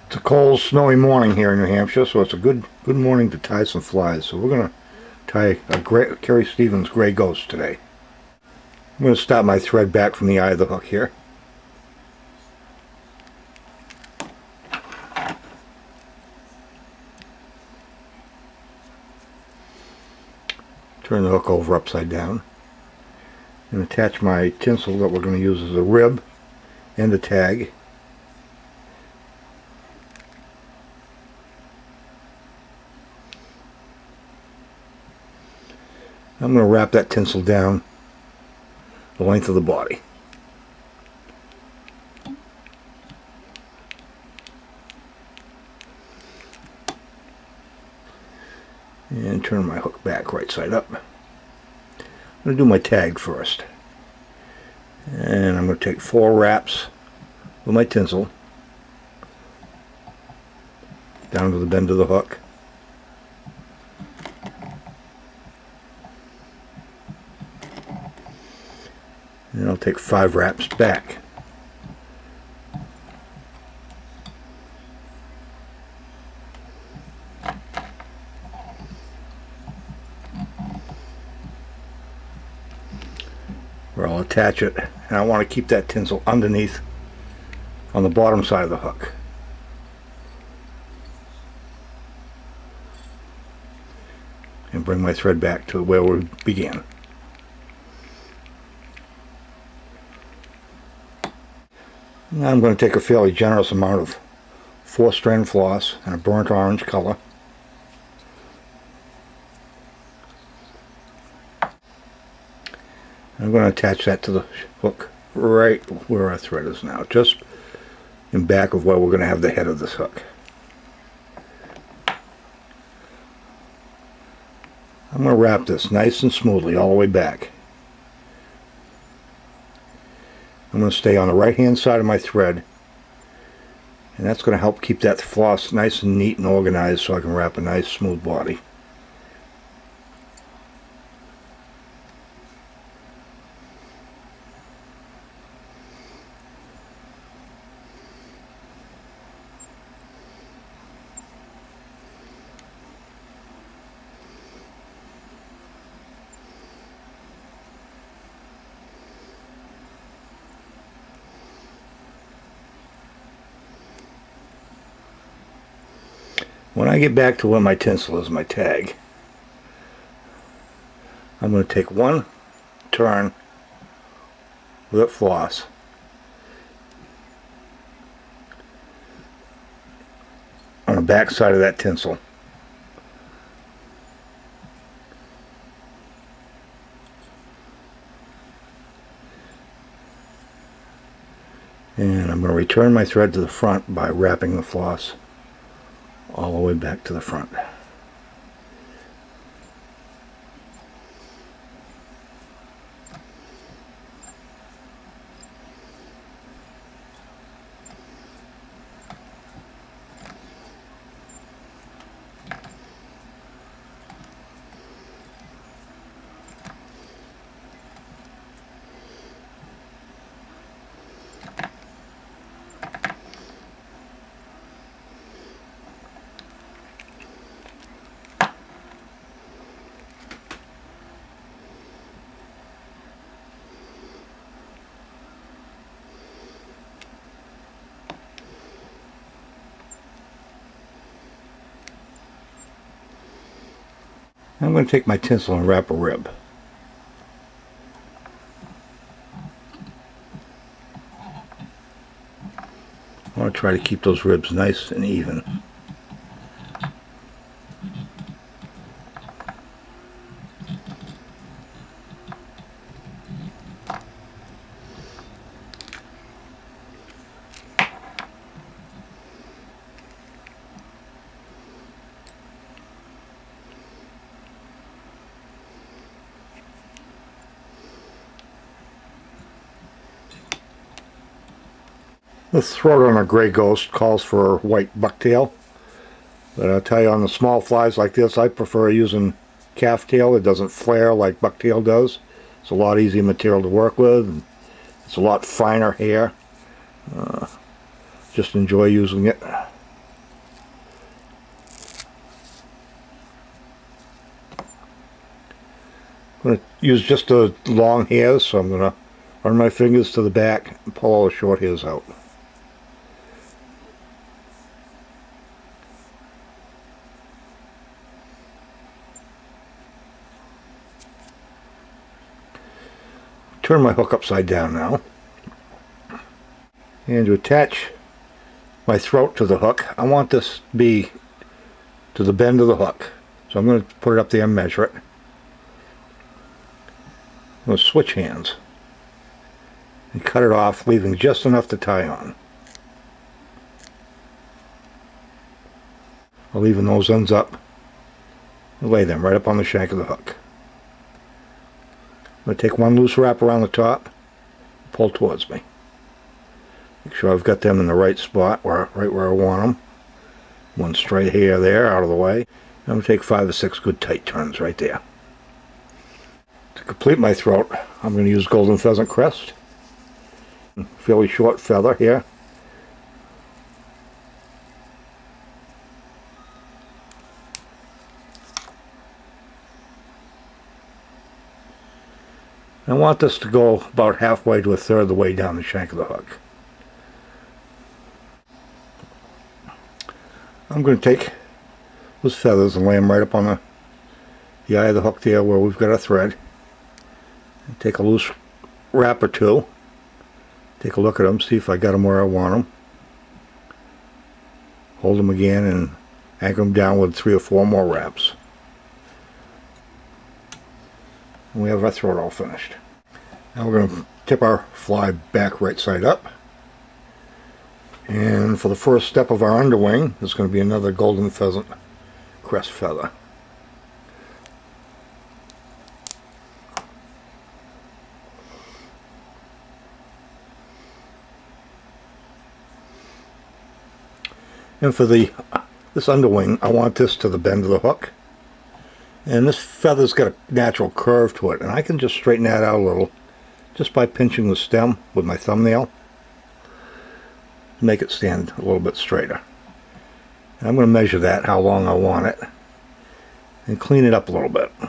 It's a cold, snowy morning here in New Hampshire, so it's a good morning to tie some flies. So we're going to tie a Kerry Stevens Gray Ghost today. I'm going to start my thread back from the eye of the hook here. Turn the hook over upside down and attach my tinsel that we're going to use as a rib and a tag. I'm going to wrap that tinsel down the length of the body. And turn my hook back right side up. I'm going to do my tag first. And I'm going to take 4 wraps with my tinsel down to the bend of the hook. And I'll take 5 wraps back. Where I'll attach it, and I want to keep that tinsel underneath on the bottom side of the hook. And bring my thread back to where we began. Now I'm going to take a fairly generous amount of 4-strand floss in a burnt orange color. I'm going to attach that to the hook right where our thread is now, just in back of where we're going to have the head of this hook. I'm going to wrap this nice and smoothly all the way back. I'm going to stay on the right hand side of my thread, and that's going to help keep that floss nice and neat and organized so I can wrap a nice smooth body. When I get back to where my tinsel is, my tag, I'm going to take 1 turn with that floss on the back side of that tinsel. And I'm going to return my thread to the front by wrapping the floss all the way back to the front. I'm going to take my tinsel and wrap a rib. I want to try to keep those ribs nice and even. This throat on a gray ghost calls for white bucktail, but I'll tell you, on the small flies like this, I prefer using calf tail. It doesn't flare like bucktail does. It's a lot easier material to work with, and it's a lot finer hair. Just enjoy using it. I'm going to use just the long hairs, so I'm going to run my fingers to the back and pull all the short hairs out. Turn my hook upside down now. And to attach my throat to the hook, I want this to be to the bend of the hook. So I'm going to put it up there and measure it. I'm going to switch hands and cut it off, leaving just enough to tie on. I'll leave those ends up and lay them right up on the shank of the hook. I'm going to take one loose wrap around the top, pull towards me. Make sure I've got them in the right spot, right where I want them. One straight hair there, out of the way. I'm going to take 5 or 6 good tight turns right there. To complete my throat, I'm going to use golden pheasant crest. Fairly short feather here. I want this to go about halfway to a third of the way down the shank of the hook. I'm going to take those feathers and lay them right up on the eye of the hook there where we've got our thread. And take a loose wrap or two. Take a look at them, see if I got them where I want them. Hold them again and anchor them down with 3 or 4 more wraps. And we have our throat all finished. Now we're going to tip our fly back right side up. And for the first step of our underwing, there's going to be another golden pheasant crest feather. And for this underwing, I want this to the bend of the hook. And this feather's got a natural curve to it, and I can just straighten that out a little just by pinching the stem with my thumbnail. Make it stand a little bit straighter. And I'm going to measure that, how long I want it, and clean it up a little bit. I'm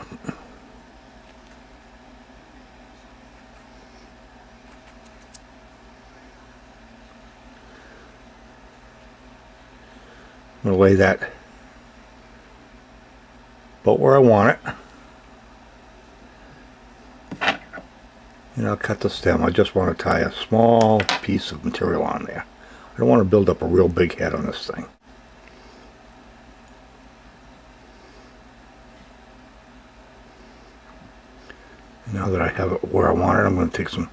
going to lay that about where I want it. And I'll cut the stem. I just want to tie a small piece of material on there. I don't want to build up a real big head on this thing. Now that I have it where I want it, I'm going to take some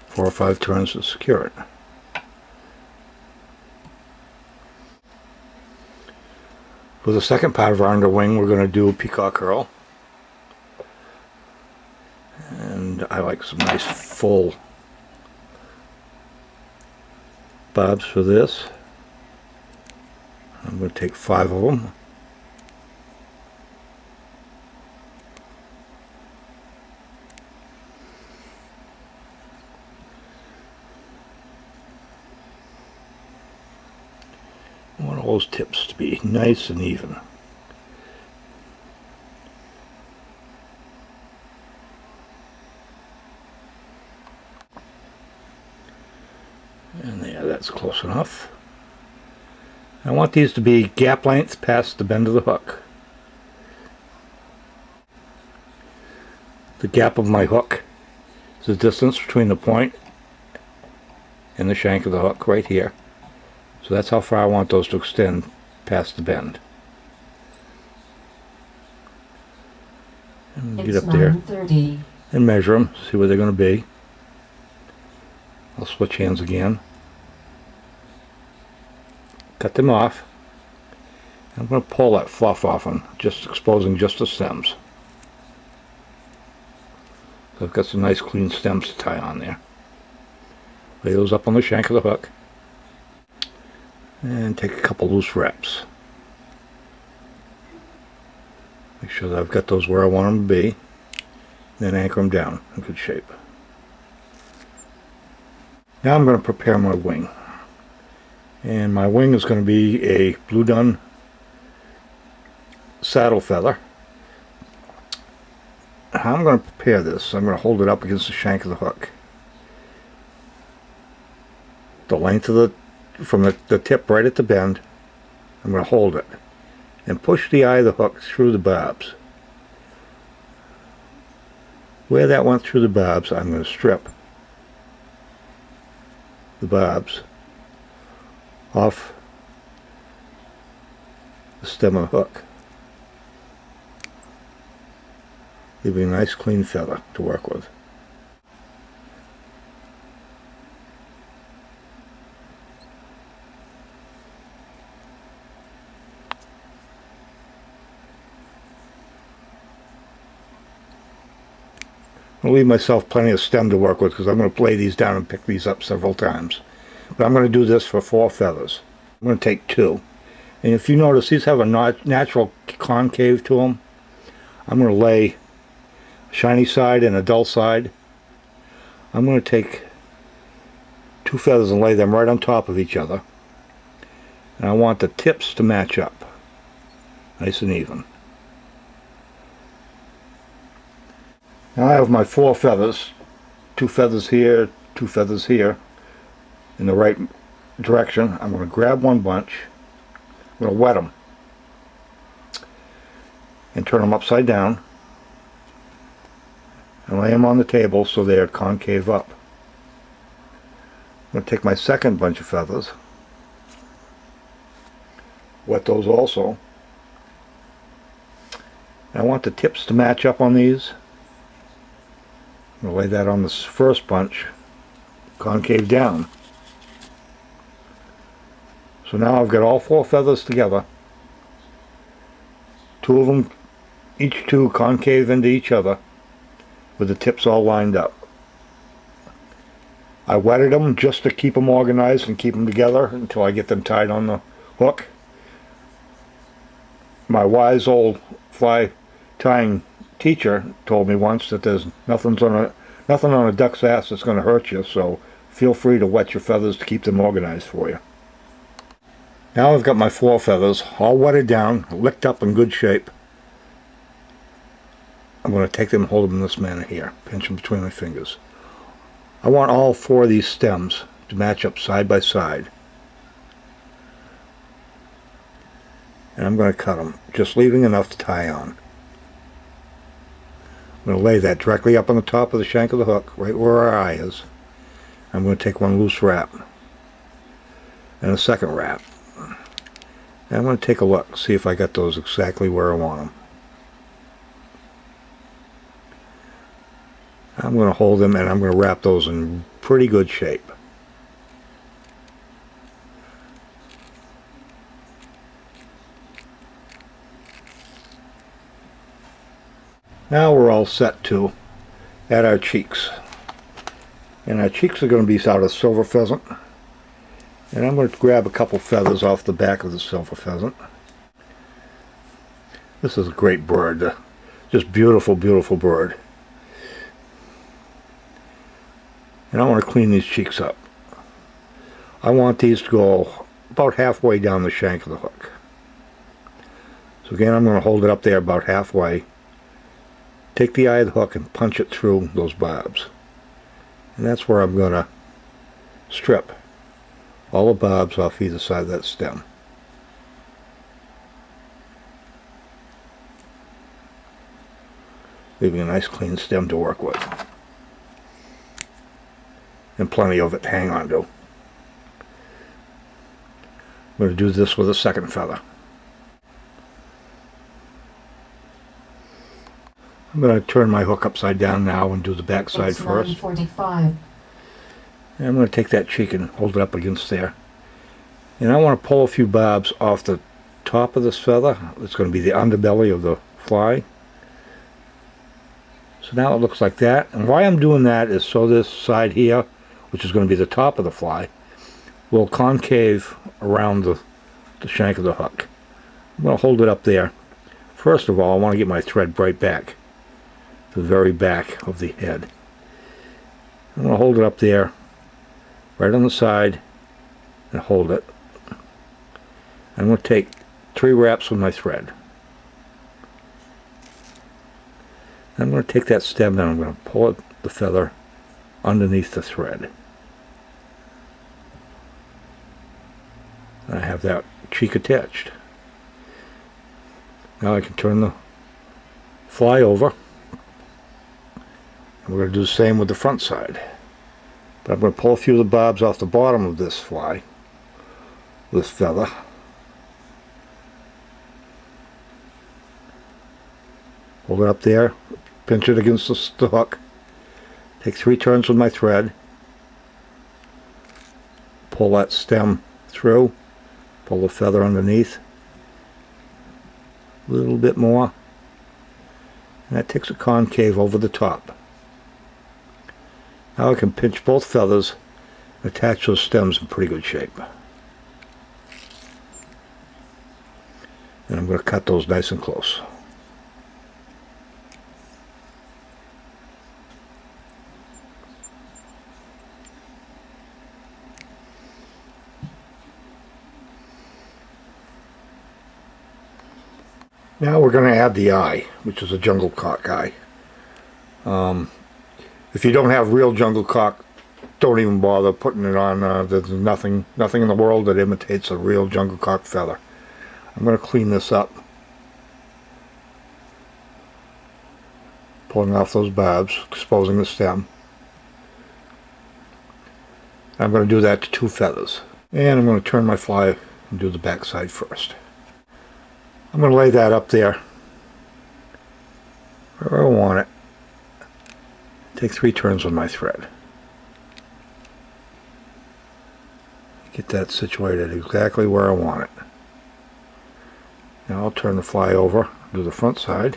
4 or 5 turns to secure it. For the second part of our underwing, we're going to do a peacock curl. And I like some nice full bobs for this. I'm going to take 5 of them. I want all those tips to be nice and even. And there, that's close enough. I want these to be gap length past the bend of the hook. The gap of my hook is the distance between the point and the shank of the hook right here. So that's how far I want those to extend past the bend. And get up there and measure them, see where they're going to be. I'll switch hands again. Cut them off. I'm going to pull that fluff off them, just exposing just the stems. So I've got some nice clean stems to tie on there. Lay those up on the shank of the hook. And take a couple loose wraps. Make sure that I've got those where I want them to be. Then anchor them down in good shape. Now I'm going to prepare my wing. And my wing is going to be a blue dun saddle feather. how I'm going to prepare this. I'm going to hold it up against the shank of the hook. The length of from the tip right at the bend, I'm going to hold it and push the eye of the hook through the barbs. Where that went through the barbs, I'm going to strip the barbs off the stem of the hook, leaving a nice clean feather to work with. I'll leave myself plenty of stem to work with because I'm going to lay these down and pick these up several times. But I'm going to do this for 4 feathers. I'm going to take 2. And if you notice, these have a natural concave to them. I'm going to lay a shiny side and a dull side. I'm going to take 2 feathers and lay them right on top of each other. And I want the tips to match up, nice and even. Now I have my 4 feathers, 2 feathers here, 2 feathers here, in the right direction. I'm going to grab one bunch, I'm going to wet them, and turn them upside down, and lay them on the table so they are concave up. I'm going to take my second bunch of feathers, wet those also, and I want the tips to match up on these. I'm going to lay that on this first bunch, concave down. So now I've got all 4 feathers together. 2 of them, each 2 concave into each other, with the tips all lined up. I wetted them just to keep them organized and keep them together until I get them tied on the hook. My wise old fly tying teacher told me once that there's nothing on a duck's ass that's going to hurt you, so feel free to wet your feathers to keep them organized for you. Now I've got my 4 feathers all wetted down, licked up in good shape. I'm going to take them and hold them in this manner here, pinch them between my fingers. I want all 4 of these stems to match up side by side. And I'm going to cut them, just leaving enough to tie on. I'm going to lay that directly up on the top of the shank of the hook, right where our eye is. I'm going to take one loose wrap and a second wrap. And I'm going to take a look, see if I got those exactly where I want them. I'm going to hold them and I'm going to wrap those in pretty good shape. Now we're all set to add our cheeks. And our cheeks are going to be out of silver pheasant. And I'm going to grab a couple feathers off the back of the silver pheasant. This is a great bird. Just beautiful, beautiful bird. And I want to clean these cheeks up. I want these to go about halfway down the shank of the hook. So again, I'm going to hold it up there about halfway. Take the eye of the hook and punch it through those barbs. And that's where I'm going to strip all the barbs off either side of that stem. Leaving a nice clean stem to work with. And plenty of it to hang on to. I'm going to do this with a second feather. I'm going to turn my hook upside down now and do the back side first. 9:45. And I'm going to take that cheek and hold it up against there. And I want to pull a few barbs off the top of this feather. It's going to be the underbelly of the fly. So now it looks like that. And why I'm doing that is so this side here, which is going to be the top of the fly, will concave around the shank of the hook. I'm going to hold it up there. First of all, I want to get my thread right back, the very back of the head. I'm going to hold it up there, right on the side, and hold it. I'm going to take 3 wraps with my thread. I'm going to take that stem and I'm going to pull the feather underneath the thread. I have that cheek attached. Now I can turn the fly over. And we're going to do the same with the front side. But I'm going to pull a few of the bobs off the bottom of this fly, this feather. Hold it up there, pinch it against the hook. Take 3 turns with my thread. Pull that stem through. Pull the feather underneath. A little bit more. And that takes a concave over the top. Now I can pinch both feathers and attach those stems in pretty good shape. And I'm going to cut those nice and close. Now we're going to add the eye, which is a jungle cock eye. If you don't have real jungle cock, don't even bother putting it on. There's nothing in the world that imitates a real jungle cock feather. I'm going to clean this up. Pulling off those bobs, exposing the stem. I'm going to do that to 2 feathers. And I'm going to turn my fly and do the back side first. I'm going to lay that up there where I want it. Take 3 turns with my thread. Get that situated exactly where I want it. Now I'll turn the fly over, do the front side.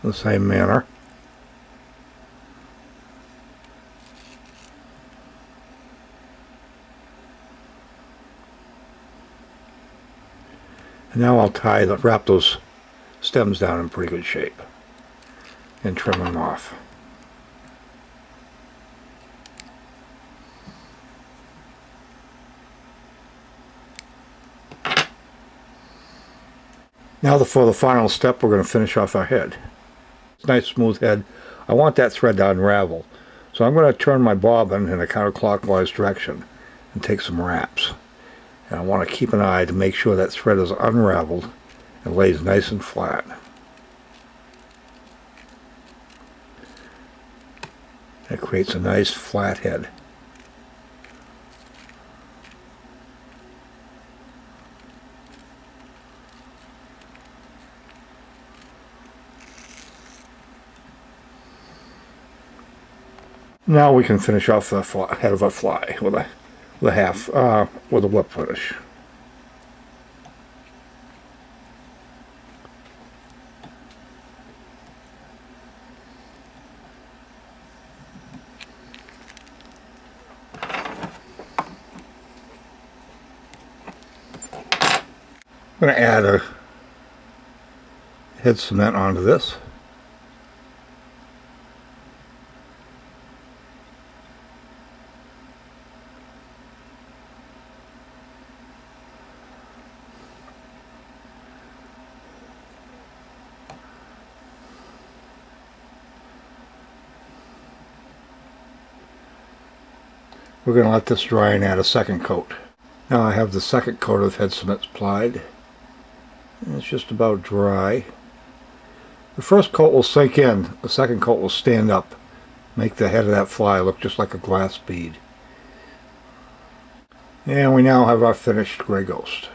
In the same manner. And now I'll wrap those stems down in pretty good shape and trim them off. Now for the final step, we're going to finish off our head. It's a nice smooth head. I want that thread to unravel, so I'm going to turn my bobbin in a counterclockwise direction and take some wraps. And I want to keep an eye to make sure that thread is unraveled and lays nice and flat. That creates a nice flat head. Now we can finish off the head of a fly with a whip finish. I'm going to add a head cement onto this. We're going to let this dry and add a second coat. Now I have the second coat of head cement applied. And it's just about dry. The first coat will sink in, the second coat will stand up, make the head of that fly look just like a glass bead. And we now have our finished gray ghost.